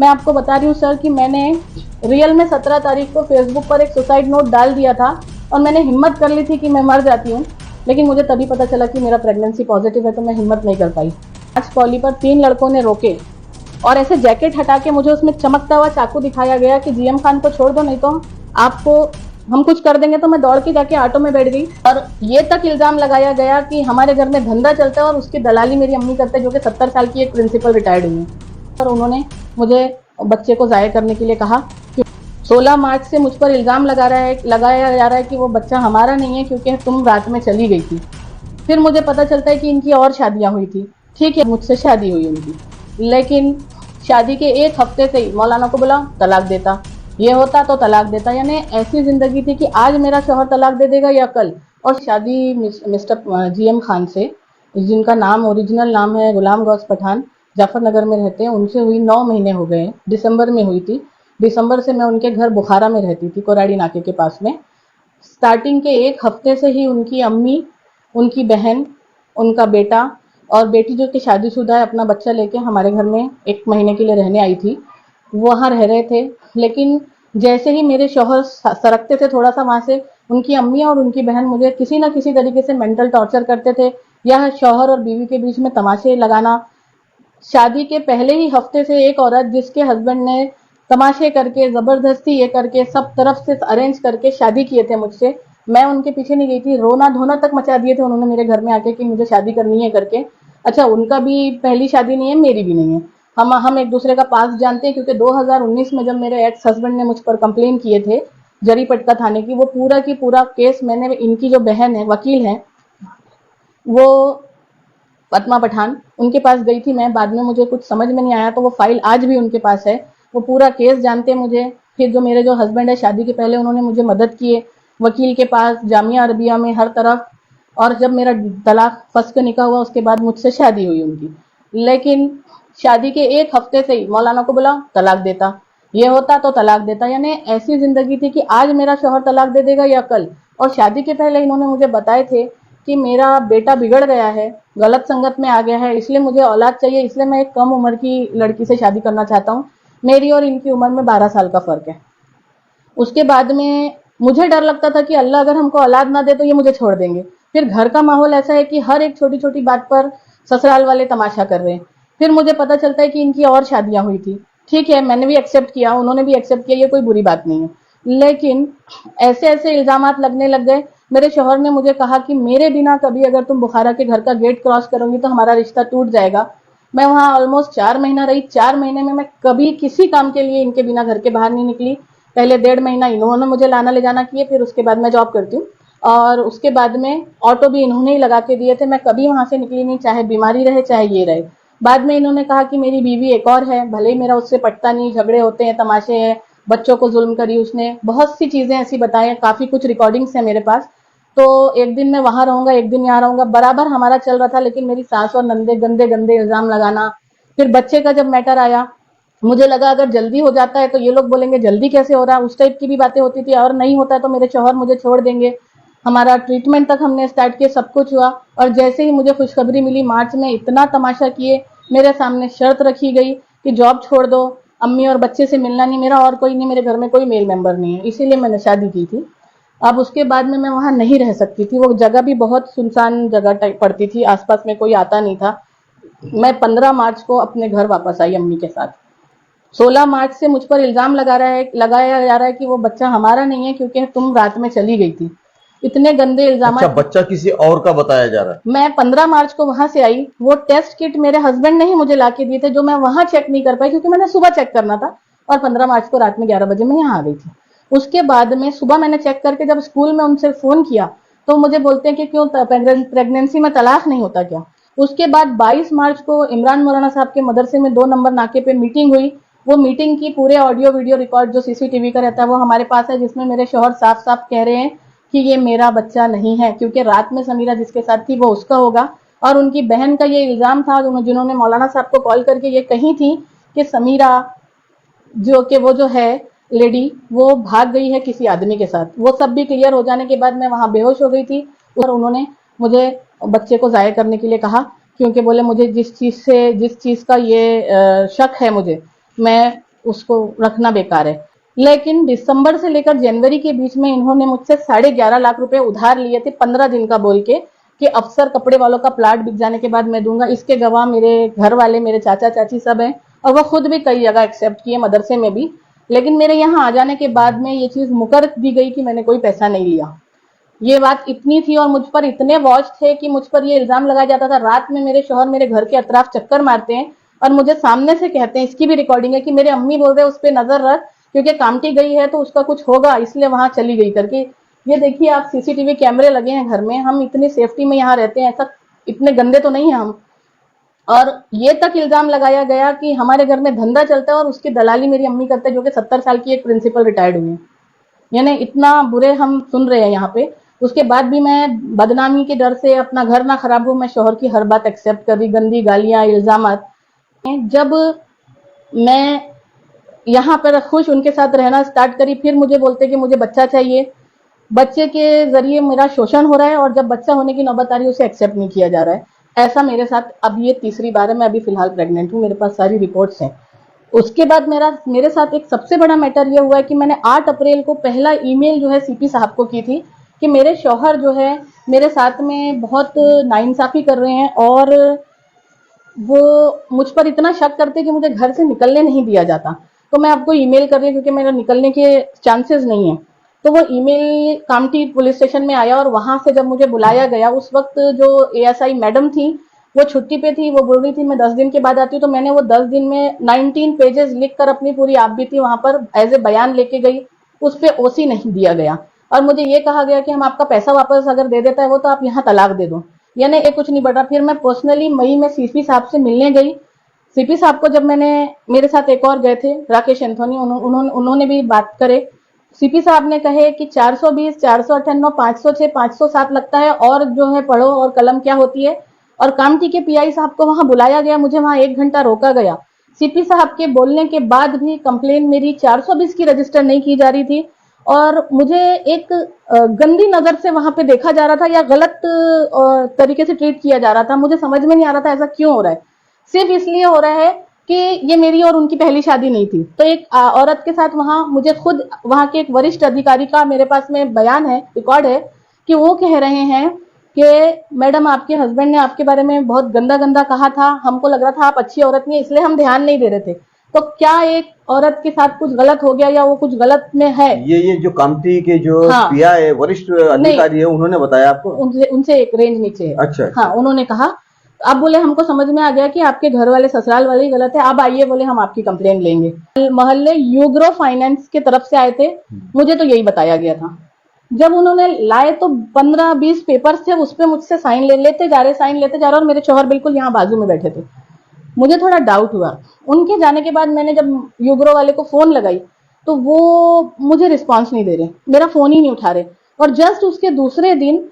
मैं आपको बता रही हूँ सर कि मैंने रियल में 17 तारीख को फेसबुक पर एक सुसाइड नोट डाल दिया था और मैंने हिम्मत कर ली थी कि मैं मर जाती हूँ, लेकिन मुझे तभी पता चला कि मेरा प्रेगनेंसी पॉजिटिव है, तो मैं हिम्मत नहीं कर पाई। आज पॉली पर 3 लड़कों ने रोके और ऐसे जैकेट हटा के मुझे उसमें चमकता हुआ चाकू दिखाया गया कि जीएम खान को छोड़ दो, नहीं तो आपको हम कुछ कर देंगे। तो मैं दौड़ के जाके ऑटो में बैठ गई और ये तक इल्जाम लगाया गया कि हमारे घर में धंधा चलता है और उसकी दलाली मेरी अम्मी करते हैं, जो कि 70 साल की एक प्रिंसिपल रिटायर्ड हुई है। और उन्होंने मुझे बच्चे को जाया करने के लिए कहा कि 16 मार्च से मुझ पर इल्जाम लगाया जा रहा है कि वो बच्चा हमारा नहीं है क्योंकि तुम रात में चली गई थी। फिर मुझे पता चलता है कि इनकी और शादियां हुई थी। ठीक है, मुझसे शादी हुई उनकी, लेकिन शादी के एक हफ्ते से ही मौलाना को बोला तलाक देता, ये होता तो तलाक देता। यानी ऐसी जिंदगी थी कि आज मेरा शौहर तलाक दे देगा या कल। और शादी मिस्टर जीएम खान से, जिनका नाम ओरिजिनल नाम है गुलाम गौस पठान, जाफरनगर में रहते हैं, उनसे हुई 9 महीने हो गए। दिसंबर में हुई थी। दिसंबर से मैं उनके घर बुखारा में रहती थी, कोराड़ी नाके के पास में। स्टार्टिंग के एक हफ्ते से ही उनकी अम्मी, उनकी बहन, उनका बेटा और बेटी जो कि शादीशुदा है, अपना बच्चा लेके हमारे घर में 1 महीने के लिए रहने आई थी। वो वहाँ रह रहे थे, लेकिन जैसे ही मेरे शौहर सरकते थे थोड़ा सा वहाँ से, उनकी अम्मी और उनकी बहन मुझे किसी न किसी तरीके से मेंटल टॉर्चर करते थे, या शौहर और बीवी के बीच में तमाशे लगाना। शादी के पहले ही हफ्ते से एक औरत जिसके हस्बैंड ने तमाशे करके, जबरदस्ती ये करके, सब तरफ से अरेंज करके शादी किए थे मुझसे, मैं उनके पीछे नहीं गई थी। रोना धोना तक मचा दिए थे उन्होंने मेरे घर में आके कि मुझे शादी करनी है करके। अच्छा, उनका भी पहली शादी नहीं है, मेरी भी नहीं है। हम एक दूसरे का पास जानते हैं, क्योंकि 2019 में जब मेरे एक्स हस्बैंड ने मुझ पर कंप्लेन किए थे जरी पटका थाने की, वो पूरा की पूरा केस मैंने, इनकी जो बहन है, वकील है वो पद्मा पठान, उनके पास गई थी मैं। बाद में मुझे कुछ समझ में नहीं आया, तो वो फाइल आज भी उनके पास है। वो पूरा केस जानते हैं मुझे। फिर जो मेरे जो हस्बैंड है, शादी के पहले उन्होंने मुझे मदद किए वकील के पास, जामिया अरबिया में, हर तरफ। और जब मेरा तलाक फंस के निकाह हुआ, उसके बाद मुझसे शादी हुई उनकी। लेकिन शादी के एक हफ्ते से ही मौलाना को बोला तलाक देता, ये होता तो तलाक देता। यानी ऐसी जिंदगी थी कि आज मेरा शौहर तलाक दे देगा या कल। और शादी के पहले इन्होंने मुझे बताए थे कि मेरा बेटा बिगड़ गया है, गलत संगत में आ गया है, इसलिए मुझे औलाद चाहिए, इसलिए मैं एक कम उम्र की लड़की से शादी करना चाहता हूँ। मेरी और इनकी उम्र में 12 साल का फर्क है। उसके बाद में मुझे डर लगता था कि अल्लाह अगर हमको औलाद ना दे तो ये मुझे छोड़ देंगे। फिर घर का माहौल ऐसा है कि हर एक छोटी छोटी बात पर ससुराल वाले तमाशा कर रहे हैं। फिर मुझे पता चलता है कि इनकी और शादियां हुई थी। ठीक है, मैंने भी एक्सेप्ट किया, उन्होंने भी एक्सेप्ट किया, ये कोई बुरी बात नहीं है। लेकिन ऐसे ऐसे इल्जामात लगने लग गए। मेरे शौहर ने मुझे कहा कि मेरे बिना कभी अगर तुम बुखारा के घर का गेट क्रॉस करोगी तो हमारा रिश्ता टूट जाएगा। मैं वहां ऑलमोस्ट 4 महीना रही। 4 महीने में मैं कभी किसी काम के लिए इनके बिना घर के बाहर नहीं निकली। पहले 1.5 महीना इन्होंने मुझे लाना ले जाना किए, फिर उसके बाद मैं जॉब करती हूँ, और उसके बाद में ऑटो भी इन्होंने ही लगा के दिए थे। मैं कभी वहां से निकली नहीं, चाहे बीमारी रहे चाहे ये रहे। बाद में इन्होंने कहा कि मेरी बीवी एक और है, भले ही मेरा उससे पटता नहीं, झगड़े होते हैं, तमाशे हैं, बच्चों को जुल्म करी उसने, बहुत सी चीजें ऐसी बताई, काफी कुछ रिकॉर्डिंग्स है मेरे पास। तो एक दिन मैं वहां रहूंगा, एक दिन यहाँ रहूंगा, बराबर हमारा चल रहा था। लेकिन मेरी सास और नंदे गंदे गंदे इल्जाम लगाना। फिर बच्चे का जब मैटर आया, मुझे लगा अगर जल्दी हो जाता है तो ये लोग बोलेंगे जल्दी कैसे हो रहा है, उस टाइप की भी बातें होती थी। और नहीं होता है तो मेरे शौहर मुझे छोड़ देंगे। हमारा ट्रीटमेंट तक हमने स्टार्ट किया, सब कुछ हुआ। और जैसे ही मुझे खुशखबरी मिली, मार्च में इतना तमाशा किए, मेरे सामने शर्त रखी गई कि जॉब छोड़ दो, अम्मी और बच्चे से मिलना नहीं, मेरा और कोई नहीं, मेरे घर में कोई मेल मेंबर नहीं है, इसीलिए मैंने शादी की थी। अब उसके बाद में मैं वहां नहीं रह सकती थी। वो जगह भी बहुत सुनसान जगह टाइप पड़ती थी, आसपास में कोई आता नहीं था। मैं 15 मार्च को अपने घर वापस आई अम्मी के साथ। 16 मार्च से मुझ पर इल्जाम लगाया जा रहा है कि वो बच्चा हमारा नहीं है क्योंकि तुम रात में चली गई थी। इतने गंदे इल्जाम। अच्छा, बच्चा किसी और का बताया जा रहा है। मैं 15 मार्च को वहां से आई। वो टेस्ट किट मेरे हस्बैंड ने ही मुझे ला के दिए थे, जो मैं वहां चेक नहीं कर पाई क्योंकि मैंने सुबह चेक करना था। और 15 मार्च को रात में 11 बजे मैं यहाँ आ गई थी। उसके बाद में सुबह मैंने चेक करके जब स्कूल में उनसे फोन किया तो मुझे बोलते हैं कि क्यों प्रेगनेंसी में तलाक नहीं होता क्या। उसके बाद 22 मार्च को इमरान मौलाना साहब के मदरसे में 2 नंबर नाके पे मीटिंग हुई। वो मीटिंग की पूरे ऑडियो वीडियो रिकॉर्ड जो सीसीटीवी का रहता है वो हमारे पास है, जिसमें मेरे शौहर साफ साफ कह रहे हैं कि ये मेरा बच्चा नहीं है, क्योंकि रात में समीरा जिसके साथ थी वो उसका होगा। और उनकी बहन का ये इल्जाम था, जिन्होंने मौलाना साहब को कॉल करके ये कही थी कि समीरा जो कि वो जो है लेडी, वो भाग गई है किसी आदमी के साथ। वो सब भी क्लियर हो जाने के बाद मैं वहां बेहोश हो गई थी। और उन्होंने मुझे बच्चे को जाया करने के लिए कहा, क्योंकि बोले मुझे जिस चीज का ये शक है मुझे, मैं उसको रखना बेकार है। लेकिन दिसंबर से लेकर जनवरी के बीच में इन्होंने मुझसे 11.5 लाख रुपए उधार लिए थे 15 दिन का बोल के कि अफसर कपड़े वालों का प्लाट बिक जाने के बाद मैं दूंगा। इसके गवाह मेरे घर वाले, मेरे चाचा चाची सब हैं, और वो खुद भी कई जगह एक्सेप्ट किए, मदरसे में भी। लेकिन मेरे यहाँ आ जाने के बाद में ये चीज मुकर दी गई कि मैंने कोई पैसा नहीं लिया। ये बात इतनी थी और मुझ पर इतने वॉच थे कि मुझ पर ये इल्जाम लगाया जाता था। रात में मेरे शौहर मेरे घर के अतराफ चक्कर मारते हैं और मुझे सामने से कहते हैं, इसकी भी रिकॉर्डिंग है, कि मेरे अम्मी बोल रहे हैं उस पर नजर रख, क्योंकि कामटी गई है तो उसका कुछ होगा इसलिए वहां चली गई करके। ये देखिए आप, सीसीटीवी कैमरे लगे हैं घर में, हम इतनी सेफ्टी में यहाँ रहते हैं, ऐसा इतने गंदे तो नहीं है हम। और ये तक इल्जाम लगाया गया कि हमारे घर में धंधा चलता है और उसकी दलाली मेरी अम्मी करते हैं, जो कि 70 साल की एक प्रिंसिपल रिटायर्ड हुई है। यानी इतना बुरे हम सुन रहे हैं यहाँ पे। उसके बाद भी मैं बदनामी के डर से, अपना घर ना खराब हो, मैं शौहर की हर बात एक्सेप्ट कर रही, गंदी गालियां, इल्जामात। जब मैं यहाँ पर खुश उनके साथ रहना स्टार्ट करी, फिर मुझे बोलते कि मुझे बच्चा चाहिए, बच्चे के जरिए मेरा शोषण हो रहा है, और जब बच्चा होने की नौबत आ रही है उसे एक्सेप्ट नहीं किया जा रहा है। ऐसा मेरे साथ अब ये तीसरी बार है। मैं अभी फिलहाल प्रेग्नेंट हूँ, मेरे पास सारी रिपोर्ट्स हैं। उसके बाद मेरे साथ एक सबसे बड़ा मैटर ये हुआ है कि मैंने 8 अप्रैल को पहला ईमेल जो है सीपी साहब को की थी कि मेरे शौहर जो है मेरे साथ में बहुत नाइंसाफी कर रहे हैं और वो मुझ पर इतना शक करते कि मुझे घर से निकलने नहीं दिया जाता। तो मैं आपको ईमेल कर रही हूँ क्योंकि मेरा निकलने के चांसेस नहीं है। तो वो ईमेल कामटी पुलिस स्टेशन में आया और वहां से जब मुझे बुलाया गया, उस वक्त जो एएसआई मैडम थी वो छुट्टी पे थी। वो बोल रही थी मैं 10 दिन के बाद आती हूँ। तो मैंने वो 10 दिन में 19 पेजेस लिख कर अपनी पूरी आप बीती वहां पर एज ए बयान लेके गई। उस पर ओसी नहीं दिया गया और मुझे ये कहा गया कि हम आपका पैसा वापस अगर दे देता है वो, तो आप यहाँ तलाक दे दो। यानी ये कुछ नहीं बढ़ा। फिर मैं पर्सनली मई में सीपी साहब से मिलने गई। सीपी साहब को जब मेरे साथ एक और गए थे राकेश एंथोनी, उन्होंने भी बात करे। सीपी साहब ने कहे कि 420, 498, 506, 507 लगता है, और जो है पढ़ो और कलम क्या होती है। और कामटी के पीआई साहब को वहां बुलाया गया, मुझे वहां 1 घंटा रोका गया। सीपी साहब के बोलने के बाद भी कंप्लेन मेरी 420 की रजिस्टर नहीं की जा रही थी और मुझे एक गंदी नजर से वहां पे देखा जा रहा था या गलत तरीके से ट्रीट किया जा रहा था। मुझे समझ में नहीं आ रहा था ऐसा क्यों हो रहा है। सिर्फ इसलिए हो रहा है कि ये मेरी और उनकी पहली शादी नहीं थी। तो एक औरत के साथ वहां मुझे खुद वहां के एक वरिष्ठ अधिकारी का मेरे पास में बयान है, रिकॉर्ड है, कि वो कह रहे हैं कि मैडम आपके हस्बैंड ने आपके बारे में बहुत गंदा गंदा कहा था, हमको लग रहा था आप अच्छी औरत नहीं, इसलिए हम ध्यान नहीं दे रहे थे। तो क्या एक औरत के साथ कुछ गलत हो गया या वो कुछ गलत में है? ये जो कामटी के जो हाँ, पिया है, वरिष्ठ अधिकारी है, उन्होंने बताया आपको? उनसे एक रेंज नीचे है। अच्छा। हाँ, उन्होंने कहा। अब बोले हमको समझ में आ गया कि आपके घर वाले, ससुराल वाले ही गलत है, अब आइए, बोले हम आपकी कंप्लेन लेंगे। मोहल्ले यूग्रो फाइनेंस के तरफ से आए थे, मुझे तो यही बताया गया था। जब उन्होंने लाए तो 15-20 पेपर्स थे, उस पर मुझसे साइन लेते जा रहे और मेरे शौहर बिल्कुल यहाँ बाजू में बैठे थे। मुझे थोड़ा डाउट हुआ। उनके जाने के बाद मैंने जब यूग्रो वाले को फोन लगाई तो वो मुझे रिस्पॉन्स नहीं दे रहे, मेरा फोन ही नहीं उठा रहे। और जस्ट उसके दूसरे दिन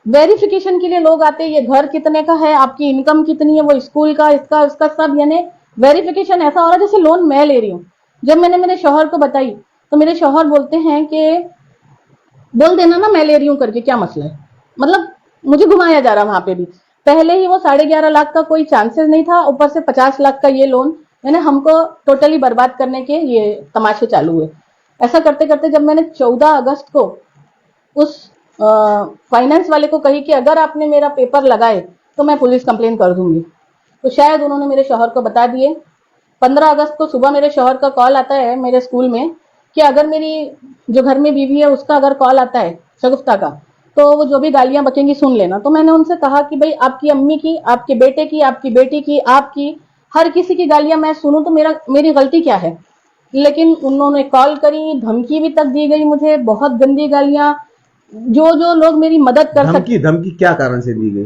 वेरिफिकेशन के लिए लोग आते हैं, ये घर कितने का है, आपकी इनकम कितनी है, वो स्कूल का, इसका उसका सब, यानी वेरिफिकेशन ऐसा हो रहा है जैसे लोन मैं ले रही हूँ। जब मैंने मेरे शौहर को बताई तो मेरे शौहर बोलते हैं कि बोल देना ना मैं ले रही हूँ करके, क्या मसला है। मतलब मुझे घुमाया जा रहा वहां पे भी। पहले ही वो 11.5 लाख का कोई चांसेस नहीं था, ऊपर से 50 लाख का ये लोन, मैंने हमको टोटली बर्बाद करने के ये तमाशे चालू हुए। ऐसा करते करते जब मैंने 14 अगस्त को उस फाइनेंस वाले को कही कि अगर आपने मेरा पेपर लगाए तो मैं पुलिस कंप्लेन कर दूंगी, तो शायद उन्होंने मेरे शौहर को बता दिए। 15 अगस्त को सुबह मेरे शौहर का कॉल आता है मेरे स्कूल में कि अगर मेरी जो घर में बीवी है उसका अगर कॉल आता है शगुफ्ता का, तो वो जो भी गालियां बकेंगी सुन लेना। तो मैंने उनसे कहा कि भाई आपकी अम्मी की, आपके बेटे की, आपकी बेटी की, आपकी, हर किसी की गालियां मैं सुनूं तो मेरी गलती क्या है। लेकिन उन्होंने कॉल करी, धमकी भी तक दी गई मुझे, बहुत गंदी गालियां। जो लोग मेरी मदद कर सकते, धमकी क्या कारण से दी गई?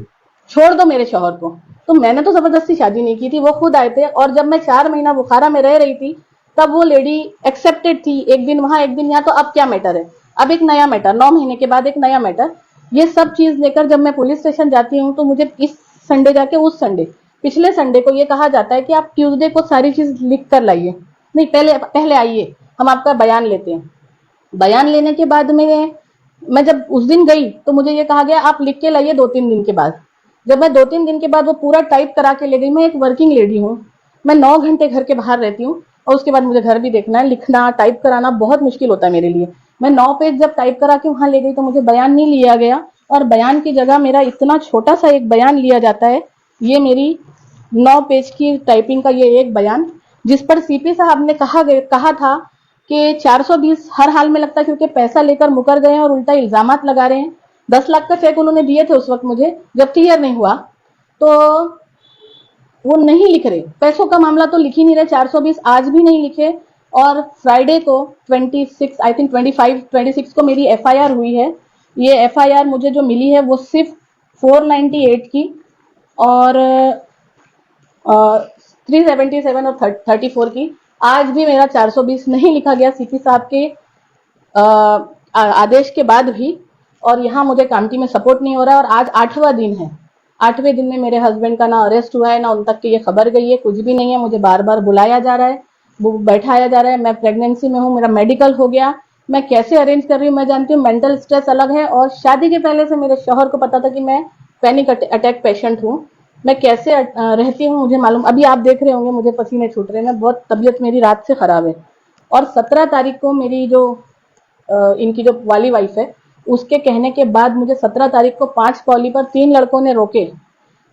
छोड़ दो मेरे शौहर को। तो मैंने तो जबरदस्ती शादी नहीं की थी, वो खुद आए थे। और जब मैं 4 महीना बुखारा में रह रही थी तब वो लेडी एक्सेप्टेड थी, एक दिन वहां एक दिन यहाँ। तो अब क्या मैटर है, अब एक नया मैटर, 9 महीने के बाद एक नया मैटर। ये सब चीज लेकर जब मैं पुलिस स्टेशन जाती हूँ तो मुझे इस संडे जाके उस संडे, पिछले संडे को ये कहा जाता है कि आप ट्यूसडे को सारी चीज लिख कर लाइए। नहीं, पहले आइए, हम आपका बयान लेते हैं। बयान लेने के बाद में मैं जब उस दिन गई तो मुझे ये कहा गया आप लिख के लाइए 2-3 दिन के बाद। जब मैं 2-3 दिन के बाद वो पूरा टाइप करा के ले गई, मैं एक वर्किंग लेडी हूँ, मैं 9 घंटे घर के बाहर रहती हूँ, और उसके बाद मुझे घर भी देखना है। लिखना टाइप कराना बहुत मुश्किल होता है मेरे लिए। मैं 9 पेज जब टाइप करा के वहां ले गई तो मुझे बयान नहीं लिया गया, और बयान की जगह मेरा इतना छोटा सा एक बयान लिया जाता है। ये मेरी 9 पेज की टाइपिंग का ये एक बयान, जिस पर सीपी साहब ने कहा था कि 420 हर हाल में लगता है, क्योंकि पैसा लेकर मुकर गए हैं और उल्टा इल्जामात लगा रहे हैं। 10 लाख का चेक उन्होंने दिए थे उस वक्त मुझे, जब क्लियर नहीं हुआ तो वो नहीं लिख रहे। पैसों का मामला तो लिख ही नहीं रहे, 420 आज भी नहीं लिखे। और फ्राइडे को 26 आई थिंक 26 को मेरी एफआईआर हुई है। ये एफआईआर मुझे जो मिली है वो सिर्फ 498 की और 377 और 34 की। आज भी मेरा 420 नहीं लिखा गया सीपी साहब के आदेश के बाद भी, और यहाँ मुझे कामटी में सपोर्ट नहीं हो रहा है। और आज 8वां दिन है, 8वें दिन में मेरे हस्बैंड का ना अरेस्ट हुआ है, ना उन तक की ये खबर गई है, कुछ भी नहीं है। मुझे बार बार बुलाया जा रहा है, बैठाया जा रहा है। मैं प्रेगनेंसी में हूँ, मेरा मेडिकल हो गया, मैं कैसे अरेंज कर रही हूँ मैं जानती हूँ। मेंटल स्ट्रेस अलग है, और शादी के पहले से मेरे शौहर को पता था कि मैं पैनिक अटैक पेशेंट हूँ। मैं कैसे रहती हूँ मुझे मालूम। अभी आप देख रहे होंगे मुझे पसीने छूट रहे हैं, मैं बहुत तबीयत मेरी रात से खराब है। और 17 तारीख को मेरी जो इनकी जो वाली वाइफ है, उसके कहने के बाद मुझे 17 तारीख को 5 कॉली पर 3 लड़कों ने रोके,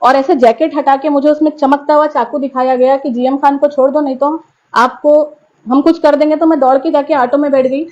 और ऐसे जैकेट हटा के मुझे उसमें चमकता हुआ चाकू दिखाया गया कि जीएम खान को छोड़ दो, नहीं तो आपको हम कुछ कर देंगे। तो मैं दौड़ के जाके ऑटो में बैठ गई,